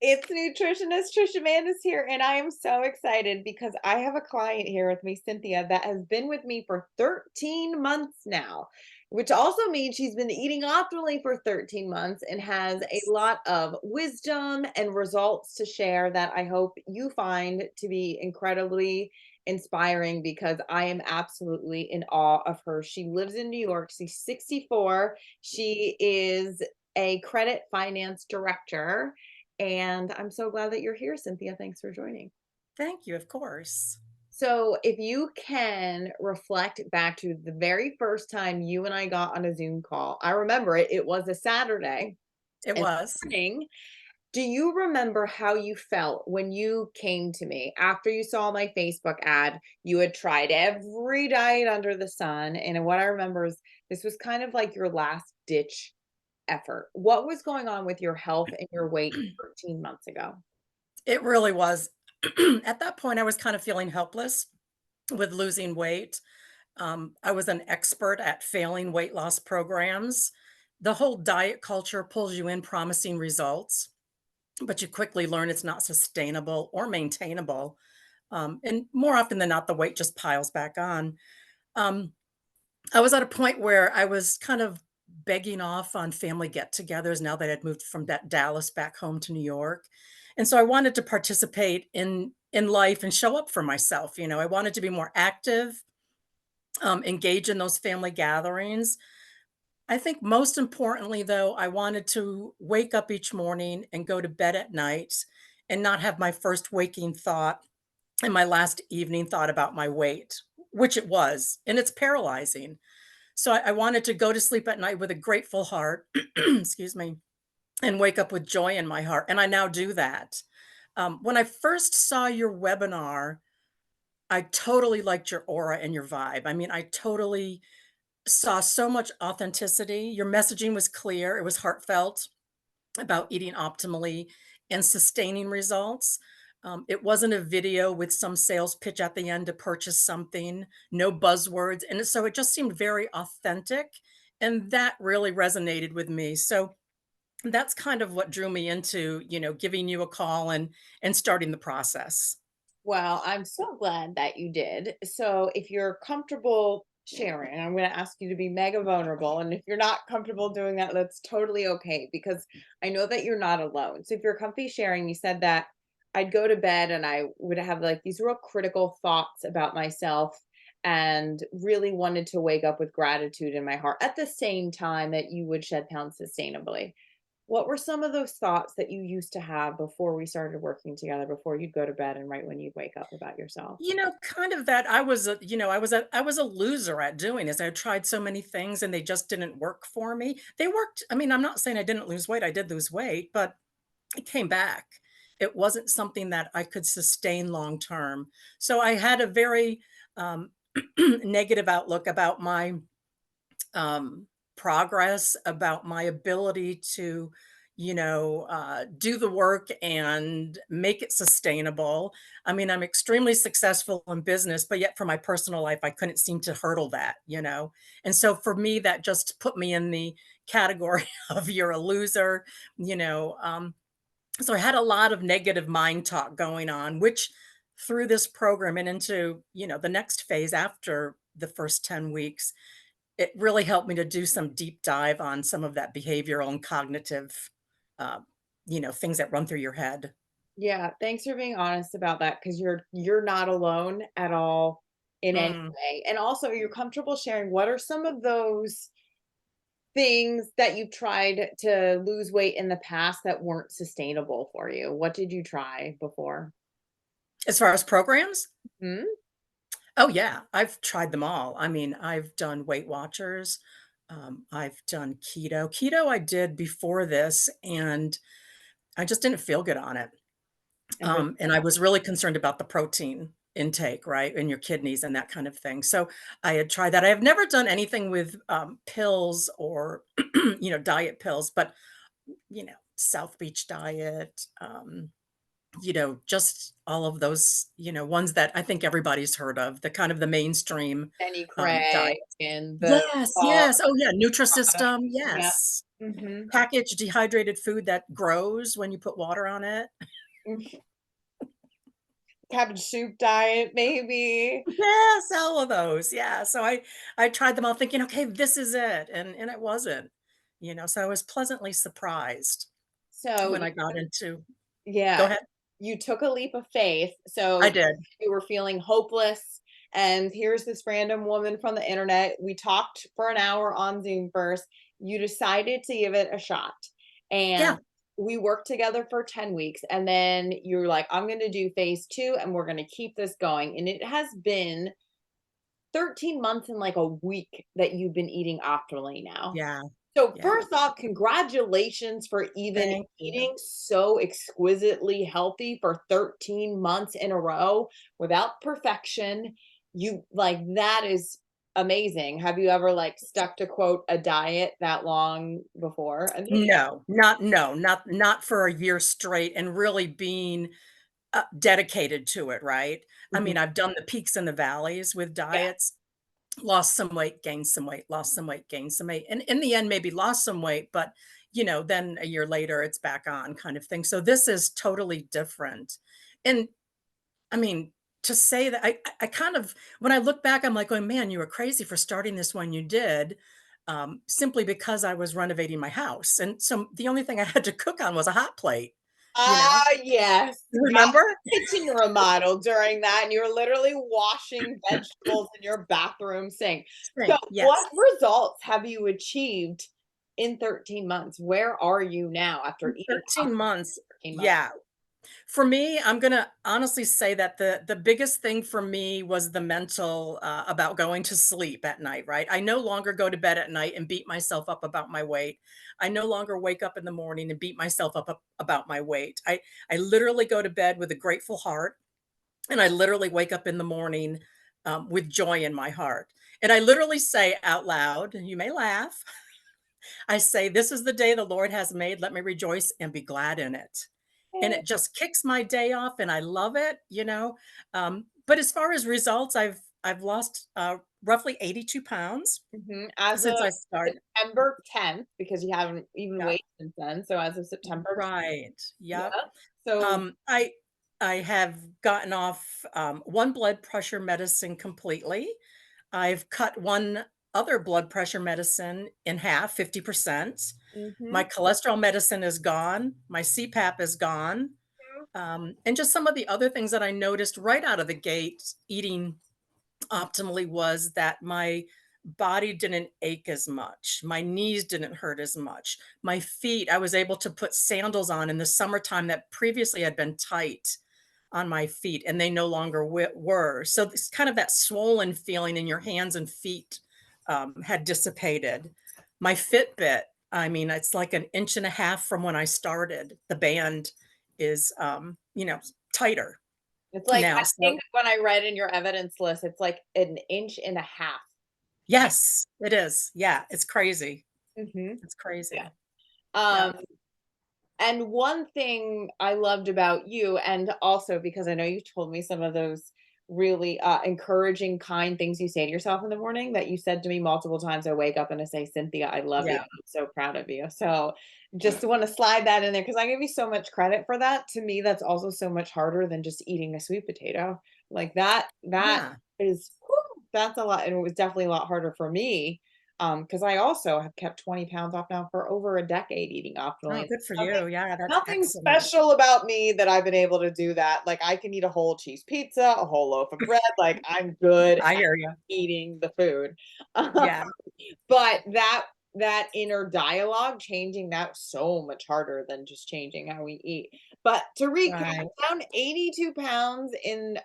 It's nutritionist Trisha Mandes here, and I am so excited because I have a client here with me, Cynthia, that has been with me for 13 months now, which also means she's been eating optimally for 13 months and has a Yes. lot of wisdom and results to share that I hope you find to be incredibly inspiring because I am absolutely in awe of her. She lives in New York. She's 64. She is a credit finance director, and I'm so glad that you're here, Cynthia. Thanks for joining. Thank you, of course. So, if you can reflect back to the very first time you and I got on a Zoom call, I remember it. It was a Saturday It in was. the morning. Do you remember how you felt when you came to me after you saw my Facebook ad? You had tried every diet under the sun. And what I remember is this was kind of like your last ditch effort. What was going on with your health and your weight 13 months ago? It really was. At that point, I was kind of feeling helpless with losing weight. I was an expert at failing weight loss programs. The whole diet culture pulls you in promising results, but you quickly learn it's not sustainable or maintainable. And more often than not, the weight just piles back on. Um, I was at a point where I was kind of begging off on family get-togethers now that I'd moved from Dallas back home to New York. And so I wanted to participate in life and show up for myself. I wanted to be more active, engage in those family gatherings. I think most importantly, though, I wanted to wake up each morning and go to bed at night and not have my first waking thought and my last evening thought about my weight, which it was, and it's paralyzing. So I wanted to go to sleep at night with a grateful heart, excuse me, and wake up with joy in my heart. And I now do that. When I first saw your webinar, I totally liked your aura and your vibe. I mean, I totally saw so much authenticity. Your messaging was clear, it was heartfelt about eating optimally and sustaining results. It wasn't a video with some sales pitch at the end to purchase something, no buzzwords. And so it just seemed very authentic. And that really resonated with me. So that's kind of what drew me into, giving you a call and starting the process. Well, I'm so glad that you did. So, if you're comfortable sharing, I'm going to ask you to be mega vulnerable. And if you're not comfortable doing that, that's totally okay because I know that you're not alone. So, if you're comfy sharing, you said that I'd go to bed and I would have like these real critical thoughts about myself and really wanted to wake up with gratitude in my heart at the same time that you would shed pounds sustainably. What were some of those thoughts that you used to have before we started working together, before you'd go to bed and right when you'd wake up about yourself? Kind of that I was a loser at doing this. I tried so many things and they just didn't work for me. They worked. I mean, I'm not saying I didn't lose weight. I did lose weight, but it came back. It wasn't something that I could sustain long term. So I had a very negative outlook about my progress, about my ability to, do the work and make it sustainable. I mean, I'm extremely successful in business, but yet for my personal life, I couldn't seem to hurdle that. And so for me, that just put me in the category of you're a loser, you know. So I had a lot of negative mind talk going on, which through this program and into, the next phase after the first 10 weeks, it really helped me to do some deep dive on some of that behavioral and cognitive, uh, things that run through your head. Yeah, thanks for being honest about that because you're not alone at all in any Mm. way. And also you're comfortable sharing what are some of those things that you've tried to lose weight in the past that weren't sustainable for you? What did you try before? As far as programs? Hmm? Oh, yeah, I've tried them all. I mean, I've done Weight Watchers, I've done keto. Keto I did before this, and I just didn't feel good on it. And was And I was really concerned about the protein intake, right, in your kidneys and that kind of thing. So I had tried that. I have never done anything with pills or, diet pills, but, South Beach diet, just all of those, ones that I think everybody's heard of, the kind of the mainstream, Jenny Craig diets. and the Yes, salt yes. Oh, yeah, products. Nutrisystem, Yeah. yes. Mhm. Packaged dehydrated food that grows when you put water on it. Cabbage soup diet, maybe. Yes, all of those, yeah, so I tried them all thinking, "Okay, this is it," and it wasn't, so I was pleasantly surprised So when I got into. Go yeah, ahead. you took a leap of faith. I So did. you were feeling hopeless, and here's this random woman from the internet. We talked for an hour on Zoom first. You decided to give it a shot, Yeah, and we worked together for 10 weeks. And then you're like, I'm going to do phase two, and we're going to keep this going. And it has been 13 months and like a week that you've been eating optimally now. yeah, So yeah, first off, congratulations for even thank you. eating so exquisitely healthy for 13 months in a row without perfection. You like that is amazing. Have you ever like stuck to quote a diet that long before? And No, not for a year straight and really being, dedicated to it, right? I Mhm. mean, I've done the peaks and the valleys with Yeah. diets, lost some weight, gained some weight, lost some weight, gained some weight, and in the end, maybe lost some weight, but, then a year later, it's back on kind of thing. So this is totally different. And I mean, to say that I kind of when I look back, I'm like going, "Man, you were crazy for starting this when you did," simply because I was renovating my house, and so the only thing I had to cook on was a hot plate, you know? Ah, yes. Got Remember? the kitchen remodel during that, and you're literally washing vegetables in your bathroom sink. So, Same, what yes. results have you achieved in 13 months? Where are you now after eating out 13 months. for 13 months? Yeah. For me, I'm gonna honestly say that the biggest thing for me was the mental, about going to sleep at night, right? I no longer go to bed at night and beat myself up about my weight. I no longer wake up in the morning and beat myself up about my weight. I literally go to bed with a grateful heart, and I literally wake up in the morning, with joy in my heart. And I literally say out loud, and you may laugh, I say, "This is the day the Lord has made. Let me rejoice and be glad in it." And it just kicks my day off, and I love it. But as far as results, I've lost, roughly 82 pounds Mhm. As of since I started. September 10th, because you haven't even Yeah, waited since then, so as of September 10th, right. Yep. yeah. So I have gotten off, 1 blood pressure medicine completely. I've cut 1 other blood pressure medicine in half, 50%. My mhm. cholesterol medicine is gone. My CPAP is gone. And just some of the other things that I noticed right out of the gate eating optimally was that my body didn't ache as much. My knees didn't hurt as much. My feet, I was able to put sandals on in the summertime that previously had been tight on my feet, and they no longer were. So it's kind of that swollen feeling in your hands and feet had dissipated. My Fitbit, I mean, it's like an inch and a half from when I started. The band is, tighter It's like now. I So think when I read in your evidence list, it's like an inch and a half. yes, it is. Yeah, it's crazy. Mhm. It's Yeah. crazy. Yeah. Um, and one thing I loved about you, and also because I know you told me some of those really encouraging, kind things you say to yourself in the morning that you said to me multiple times. I wake up and I say, Cynthia, I love you. Yeah. I'm so proud of you. So just want to slide that in there because I give you so much credit for that. To me, that's also so much harder than just eating a sweet potato. Like that Yeah. is, whew, that's a lot. And it was definitely a lot harder for me because I also have kept 20 pounds off now for over a decade eating Oh, optimally. good for Nothing you. Yeah, that's nothing excellent. special about me that I've been able to do that. Like I can eat a whole cheese pizza, a whole loaf of bread. Like I'm good I at hear you. eating the food. Yeah. But that inner dialogue, changing that so much harder than just changing how we eat. But to recap, Right. down 82 pounds in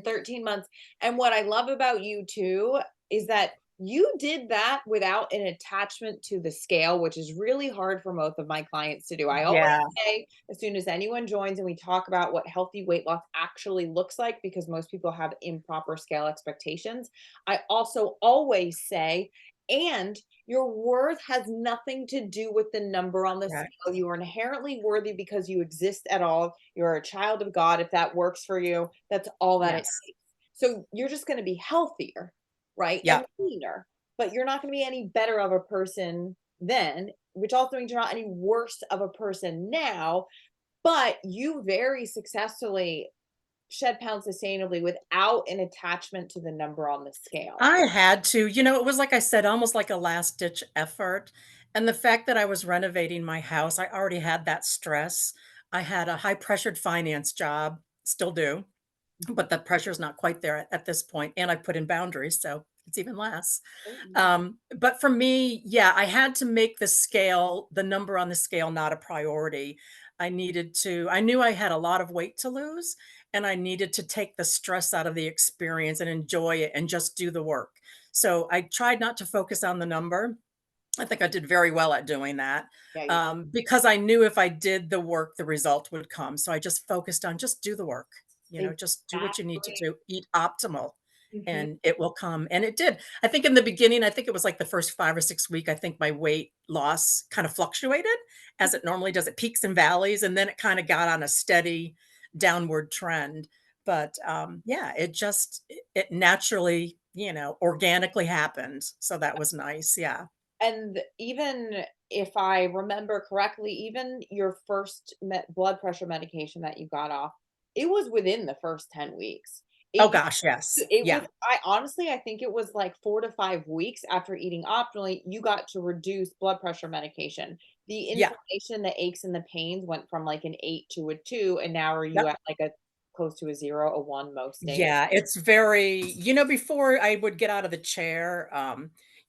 13 months. And what I love about you too is that you did that without an attachment to the scale, which is really hard for most of my clients to do. I always Yeah. say, as soon as anyone joins and we talk about what healthy weight loss actually looks like, because most people have improper scale expectations, I also always say, And your worth has nothing to do with the number on the Correct. scale. You are inherently worthy because you exist at all. You're a child of God. If that works for you, that's all that it Yes. takes. So you're just going to be healthier, right? And Yep. leaner, but you're not going to be any better of a person then, which also means you're not any worse of a person now. But you very successfully shed pounds sustainably without an attachment to the number on the scale. I had to, it was like I said, almost like a last ditch effort. And the fact that I was renovating my house, I already had that stress. I had a high pressured finance job, still do, but the pressure's not quite there at this point. And I put in boundaries, so it's even less. Mhm. But for me, yeah, I had to make the number on the scale, not a priority. I knew I had a lot of weight to lose, and I needed to take the stress out of the experience and enjoy it and just do the work. So I tried not to focus on the number. I think I did very well at doing that, Yeah, you because I knew if I did the work, the result would come. So I just focused on just do the work, just do what you need to exactly. do, eat optimal, Mhm. and it will come. And it did. I think in the beginning, I think it was like the first 5 or 6 week, I think my weight loss kind of fluctuated as it normally does. It peaks and valleys, and then it kind of got on a steady downward trend. But yeah, it naturally, organically happened. So that was nice. Yeah. And even if I remember correctly, even your first blood pressure medication that you got off, it was within the first 10 weeks. Oh It gosh, yes. it was Yeah. I think it was like 4 to 5 weeks after eating optimally, you got to reduce blood pressure medication. The Yeah. inflammation, the aches, and the pains went from like an 8 to a 2, and now are you Yep. at like a close to a 0, a 1 most days? Yeah, it's very before I would get out of the chair,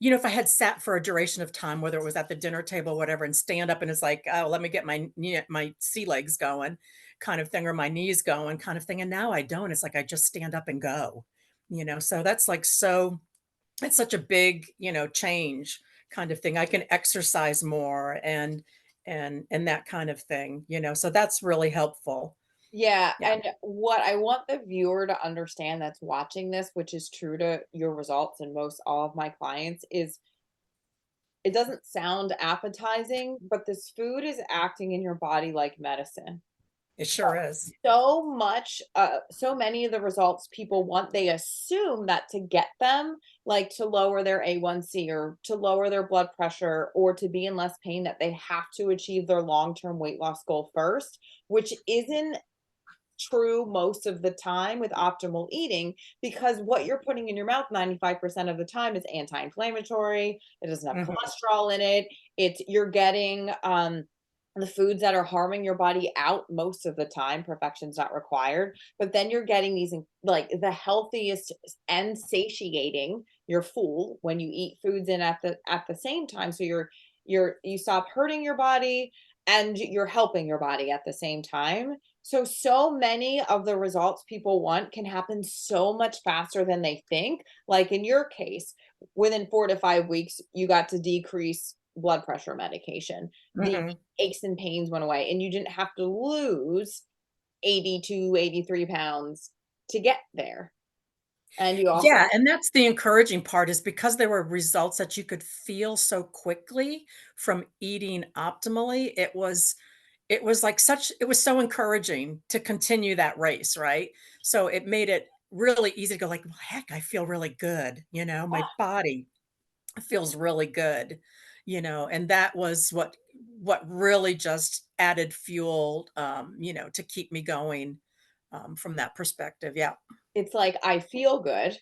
if I had sat for a duration of time, whether it was at the dinner table, whatever, and stand up and it's like, "Oh, let me get my sea legs going," kind of thing, or my knees going kind of thing, and now I don't. It's like I just stand up and go, so that's like it's such a big, change kind of thing. I can exercise more and that kind of thing, so that's really helpful. Yeah, Yeah. and what I want the viewer to understand that's watching this, which is true to your results and most all of my clients, is it doesn't sound appetizing, but this food is acting in your body like medicine. It sure is. So many of the results people want, they assume that to get them, like to lower their A1C or to lower their blood pressure or to be in less pain, that they have to achieve their long-term weight loss goal first, which isn't true most of the time with optimal eating because what you're putting in your mouth 95% of the time is anti-inflammatory. It doesn't have Mhm. cholesterol in it. It's you're getting the foods that are harming your body out most of the time. Perfection's not required, but then you're getting these like the healthiest and satiating. You're full when you eat foods in at the same time. So you stop hurting your body and you're helping your body at the same time. So many of the results people want can happen so much faster than they think. Like in your case, within 4 to 5 weeks, you got to decrease blood pressure medication. The Mhm. aches and pains went away, and you didn't have to lose 82, 83 pounds to get there. And you also Yeah, and that's the encouraging part is because there were results that you could feel so quickly from eating optimally, it was like it was so encouraging to continue that race, right? So it made it really easy to go like, "Well, heck, I feel really good," my body feels really good, and that was what really just added fuel, to keep me going, from that perspective, yeah. it's like I feel good.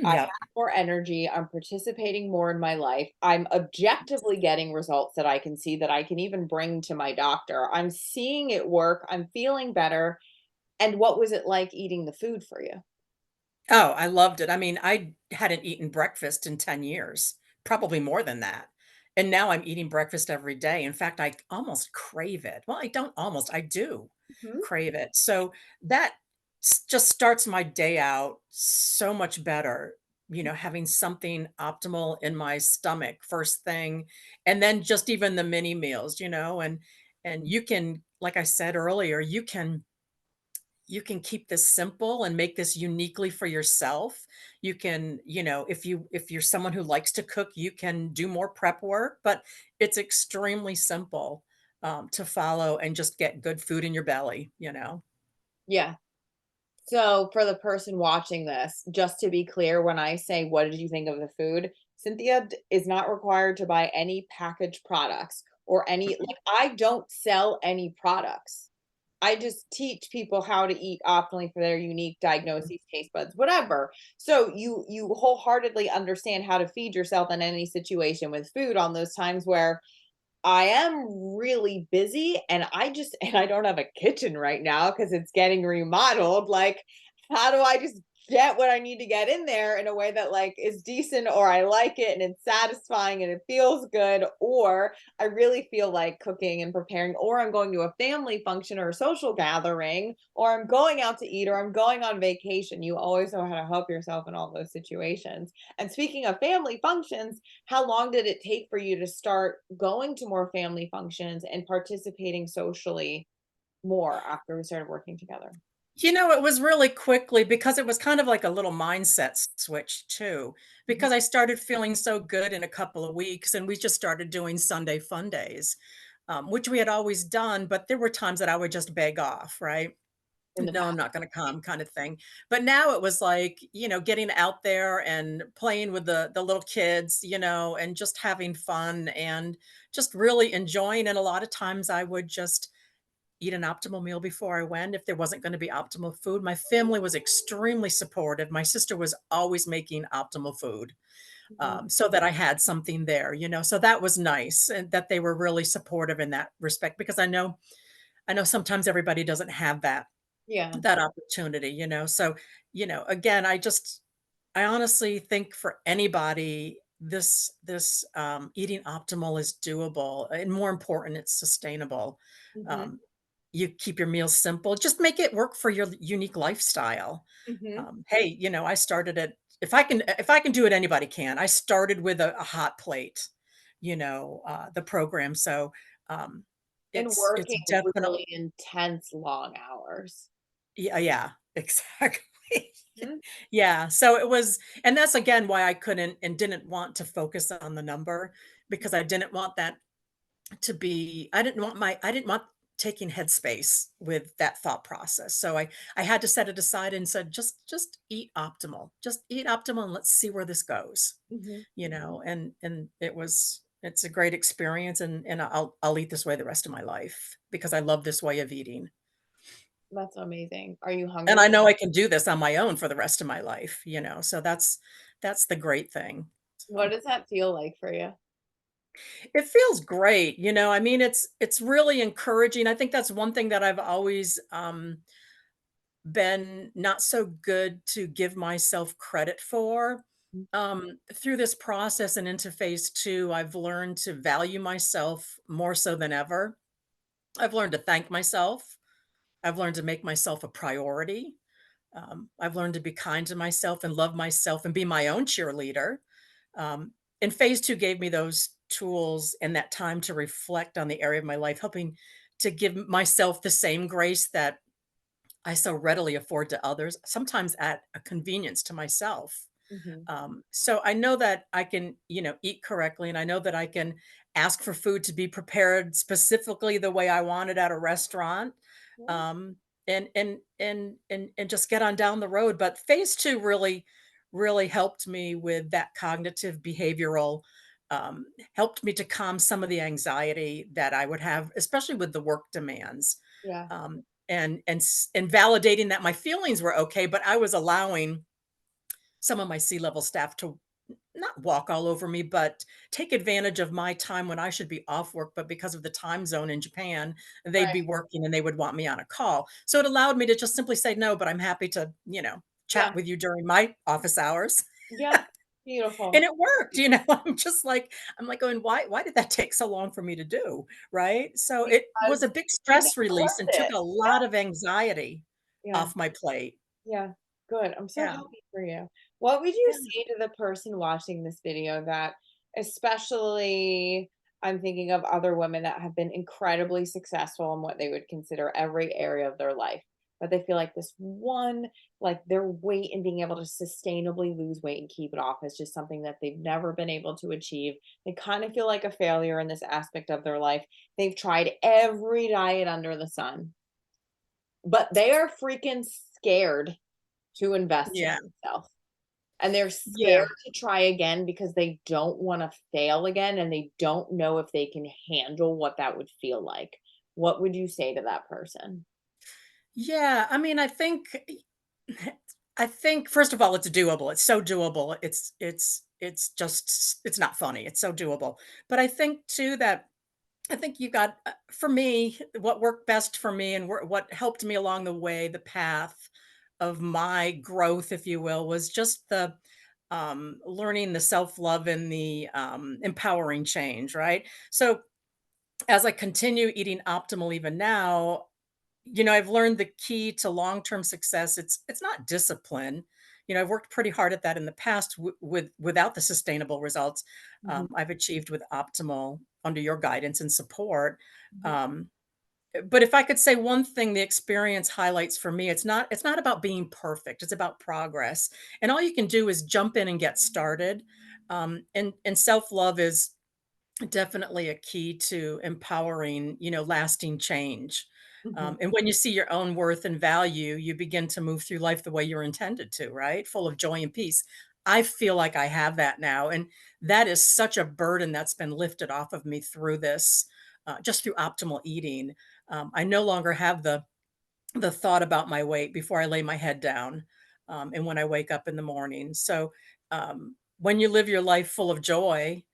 I have Yep. more energy. I'm participating more in my life. I'm objectively getting results that I can see that I can even bring to my doctor. I'm seeing it work. I'm feeling better. And what was it like eating the food for you? Oh, I loved it. I mean, I hadn't eaten breakfast in 10 years, probably more than that. And now I'm eating breakfast every day. In fact, I almost crave it. Well, I don't almost, I do Mhm. crave it. So that just starts my day out so much better, having something optimal in my stomach first thing. And then just even the mini meals, and you can, like I said earlier, you can keep this simple and make this uniquely for yourself. You can, if you're someone who likes to cook, you can do more prep work, but it's extremely simple to follow and just get good food in your belly. Yeah. So for the person watching this, just to be clear, when I say, "What did you think of the food?" Cynthia is not required to buy any packaged products or any, like, I don't sell any products. I just teach people how to eat optimally for their unique diagnoses, taste buds, whatever. So you wholeheartedly understand how to feed yourself in any situation with food on those times where I am really busy and I just and I don't have a kitchen right now because it's getting remodeled. Like, how do I just get what I need to get in there in a way that like is decent or I like it and it's satisfying and it feels good, or I really feel like cooking and preparing, or I'm going to a family function or a social gathering, or I'm going out to eat, or I'm going on vacation. You always know how to help yourself in all those situations. And speaking of family functions, how long did it take for you to start going to more family functions and participating socially more after we started working together? It was really quickly because it was kind of like a little mindset switch too, Mhm. because I started feeling so good in a couple of weeks and we just started doing Sunday fun days, which we had always done, but there were times that I would just beg off, right? In the No, I'm past. not going to come kind of thing. But now it was like, getting out there and playing with the little kids, and just having fun and just really enjoying. And a lot of times I would just eat an optimal meal before I went if there wasn't going to be optimal food. My family was extremely supportive. My sister was always making optimal food, Mhm. so that I had something there. So that was nice, and that they were really supportive in that respect because I know sometimes everybody doesn't have Yeah. that opportunity. So, again, I honestly think for anybody, this eating optimal is doable, and more important, it's sustainable. Mhm. Um, you keep your meals simple, just make it work for your unique lifestyle. Mhm. Hey, I started it. If I can do it, anybody can. I started with a hot plate, the program. So um, And it's working definitely. really intense long hours. Yeah, yeah, exactly. Mhm. Yeah, so it was, and that's again why I couldn't and didn't want to focus on the number, because I didn't want that to be I didn't want taking headspace with that thought process. So I had to set it aside and said, just eat optimal. Just eat optimal and let's see where this goes. Mhm. And it's a great experience, and I'll eat this way the rest of my life because I love this way of eating. That's amazing. Are you And hungry? I know I can do this on my own for the rest of my life, so that's the great thing. What So, does that feel like for you? it feels great, I mean, it's really encouraging. I think that's one thing that I've always, been not so good to give myself credit for. Mm. Through this process and into phase 2, I've learned to value myself more so than ever. I've learned to thank myself. I've learned to make myself a priority. I've learned to be kind to myself and love myself and be my own cheerleader. And phase 2 gave me those tools and that time to reflect on the area of my life, helping to give myself the same grace that I so readily afford to others, sometimes at a convenience to myself. Mhm. So I know that I can, eat correctly, and I know that I can ask for food to be prepared specifically the way I want it at a restaurant, Yeah. um, and just get on down the road. But phase 2 really helped me with that cognitive behavioral, helped me to calm some of the anxiety that I would have, especially with the work demands, Yeah. and validating that my feelings were okay, but I was allowing some of my C-level staff to not walk all over me, but take advantage of my time when I should be off work, but because of the time zone in Japan, they'd be Right. working and they would want me on a call. So it allowed me to just simply say, "No, but I'm happy to, chat Yeah. with you during my office hours." Yeah. And Beautiful. it worked. I'm like going, "Why did that take so long for me to do?" Right? So it was Because a big you made stress it release worth and took it. a lot of anxiety Yeah. off my plate. Yeah. Good. I'm so Yeah. happy for you. What would you Yeah. say to the person watching this video that, especially, I'm thinking of other women that have been incredibly successful in what they would consider every area of their life. but they feel like this one, like their weight and being able to sustainably lose weight and keep it off is just something that they've never been able to achieve. They kind of feel like a failure in this aspect of their life. They've tried every diet under the sun, but they are freaking scared to invest in Yeah. themselves. And they're Yeah. scared to try again because they don't wanna fail again, and they don't know if they can handle what that would feel like. What would you say to that person? Yeah, I mean, I think first of all, it's doable. It's so doable. It's just it's not funny. It's so doable. But I think too that I think you got for me what worked best for me and what helped me along the way, the path of my growth, if you will, was just the learning the self love and the empowering change. Right. So as I continue eating optimal, even now, I've learned the key to long-term success, it's not discipline. I've worked pretty hard at that in the past without the sustainable results Mhm, I've achieved with optimal under your guidance and support. mhm, Um, but if I could say one thing the experience highlights for me, it's not about being perfect. It's about progress. And all you can do is jump in and get started. And self-love is definitely a key to empowering, lasting change. mhm. And when you see your own worth and value, you begin to move through life the way you're intended to, right? Full of joy and peace. I feel like I have that now. And that is such a burden that's been lifted off of me through this, just through optimal eating. I no longer have the thought about my weight before I lay my head down, and when I wake up in the morning. So when you live your life full of joy,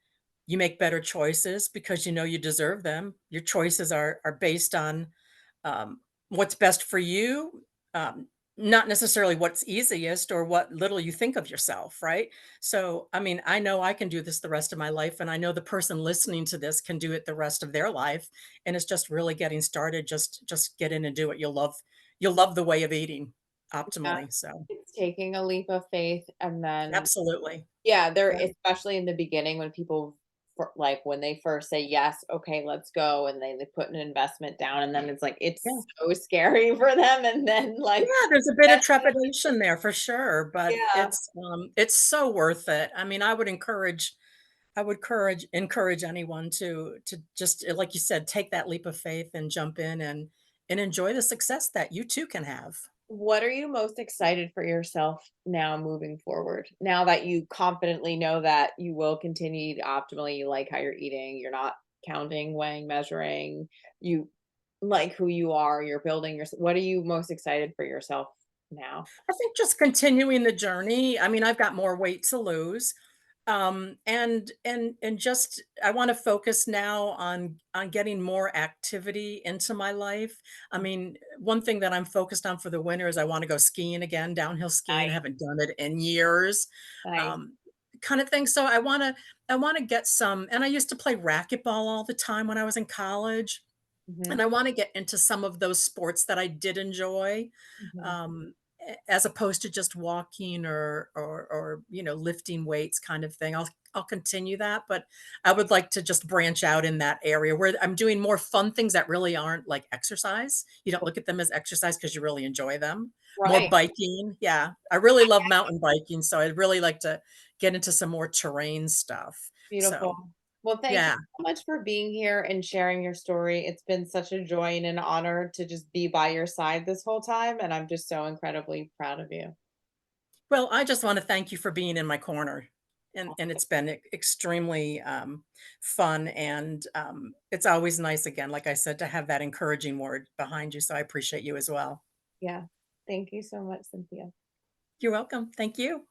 you make better choices because you know you deserve them. Your choices are based on um, what's best for you, not necessarily what's easiest or what little you think of yourself, right? So, I mean, I know I can do this the rest of my life, and I know the person listening to this can do it the rest of their life. And it's just really getting started. Just get in and do it. You'll love the way of eating Yeah, optimally. So, it's taking a leap of faith, and then absolutely. yeah, there Yeah. especially in the beginning when people like, when they first say, "Yes, okay, let's go," and they put an investment down, and then it's like, Yeah. it's so scary for them, and then, Yeah, like, there's a bit of that's trepidation there for sure, but yeah. it's so worth it. I mean, I would encourage anyone to just like you said, take that leap of faith and jump in and enjoy the success that you too can have. What are you most excited for yourself now moving forward? Now that you confidently know that you will continue to eat optimally, you like how you're eating, you're not counting, weighing, measuring, you like who you are, you're building your what are you most excited for yourself now? I think just continuing the journey. I mean, I've got more weight to lose. And just I want to focus now on getting more activity into my life. I mean, one thing that I'm focused on for the winter is I want to go skiing again, downhill skiing. I Nice, haven't done it in years. nice. Um, kind of thing. So I want to get some, and I used to play racquetball all the time when I was in college. And Mhm, I want to get into some of those sports that I did enjoy, mhm. as opposed to just walking or lifting weights kind of thing. I'll continue that, but I would like to just branch out in that area where I'm doing more fun things that really aren't like exercise. You don't look at them as exercise because you really enjoy them. More Right, biking, yeah. I really love mountain biking, so I'd really like to get into some more terrain stuff. beautiful. So Well, thank you yeah. so much for being here and sharing your story. It's been such a joy and an honor to just be by your side this whole time, and I'm just so incredibly proud of you. Well, I just want to thank you for being in my corner. And it's been extremely fun. And it's always nice, again, like I said, to have that encouraging word behind you. So I appreciate you as well. Yeah. Thank you so much, Cynthia. You're welcome. Thank you.